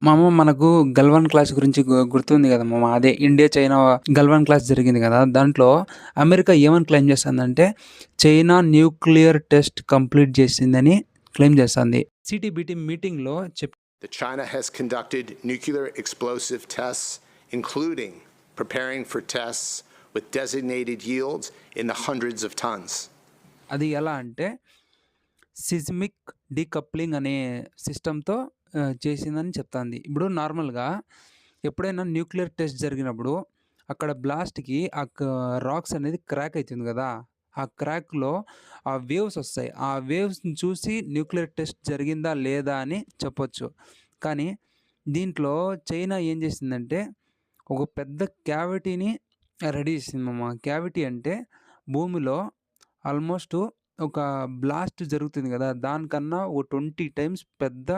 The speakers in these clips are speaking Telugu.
మామ మనకు గల్వాన్ క్లాష్ గురించి గుర్తుంది కదా మామ. అదే ఇండియా, చైనా గల్వాన్ క్లాష్ జరిగింది కదా! దాంట్లో అమెరికా ఏమని క్లెయిమ్ చేస్తందంటే, చైనా న్యూక్లియర్ టెస్ట్ కంప్లీట్ చేసిందని క్లెయిమ్ చేస్తంది. సిటీబీటీ మీటింగ్‌లో that China has conducted nuclear explosive tests, including preparing for tests with designated yields in the hundreds of tons. అది ఎలా అంటే సిస్మిక్ డీకప్లింగ్ అనే సిస్టమ్‌తో చేసిందని చెప్తాంది. ఇప్పుడు నార్మల్‌గా ఎప్పుడైనా న్యూక్లియర్ టెస్ట్ జరిగినప్పుడు అక్కడ బ్లాస్ట్‌కి రాక్స్ అనేది క్రాక్ అయితుంది కదా! ఆ క్రాక్‌లో ఆ వేవ్స్ వస్తాయి. ఆ వేవ్స్‌ని చూసి న్యూక్లియర్ టెస్ట్ జరిగిందా లేదా అని చెప్పొచ్చు. కానీ దీంట్లో చైనా ఏం చేసిందంటే ఒక పెద్ద క్యావిటీని రెడీ చేసింది మామ. క్యావిటీ అంటే భూమిలో ఆల్మోస్ట్ ఒక బ్లాస్ట్ జరుగుతుంది కదా! దానికన్నా ఓ 20 టైమ్స్ పెద్ద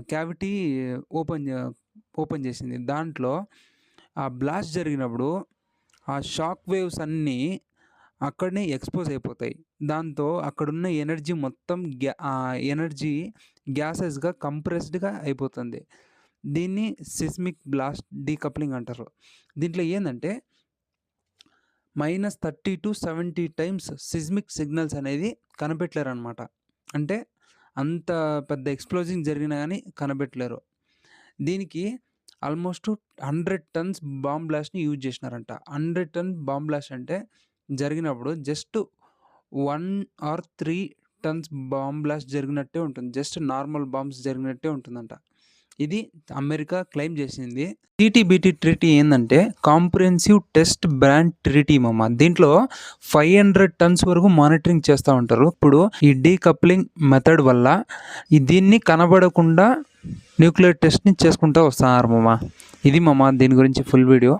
క్యావిటీ ఓపెన్ జే ఓపెన్ చేసింది. దాంట్లో ఆ బ్లాస్ట్ జరిగినప్పుడు ఆ షాక్ వేవ్స్ అన్నీ అక్కడనే ఎక్స్‌పోజ్ అయిపోతాయి. దాంతో అక్కడున్న ఎనర్జీ మొత్తం ఎనర్జీ గ్యాసెస్‌గా కంప్రెస్డ్‌గా అయిపోతుంది. దీన్ని సిస్మిక్ బ్లాస్ట్ డీకప్లింగ్ అంటారు. దీంట్లో ఏందంటే -30-70 టైమ్స్ సిస్మిక్ సిగ్నల్స్ అనేది కనిపెట్టలేరనమాట. అంటే అంత పెద్ద ఎక్స్‌ప్లోజింగ్ జరిగినా గానీ కనిపెట్టలేరు. దీనికి ఆల్మోస్ట్ 100 టన్స్ బాంబ్ బ్లాస్ట్‌ని యూజ్ చేసినారంట. 100 టన్ బాంబ్ బ్లాస్ట్ అంటే జరిగినప్పుడు just 1 or 3 tons bomb blast జరిగినట్టే ఉంటుంది. జస్ట్ నార్మల్ బాంబ్స్ జరిగినట్టే ఉంటుందంట. ఇది అమెరికా క్లెయిమ్ చేసింది. సిటీబీటీ ట్రీటీ ఏందంటే కాంప్రిహెన్సివ్ టెస్ట్ బ్యాన్ ట్రీటీ మామ. దీంట్లో 500 టన్స్ వరకు మానిటరింగ్ చేస్తా ఉంటారు. ఇప్పుడు ఈ డీకప్లింగ్ మెథడ్ వల్ల దీన్ని కనబడకుండా న్యూక్లియర్ టెస్ట్‌ని చేసుకుంటా వస్తున్నారు మామ. ఇది మామ దీని గురించి ఫుల్ వీడియో.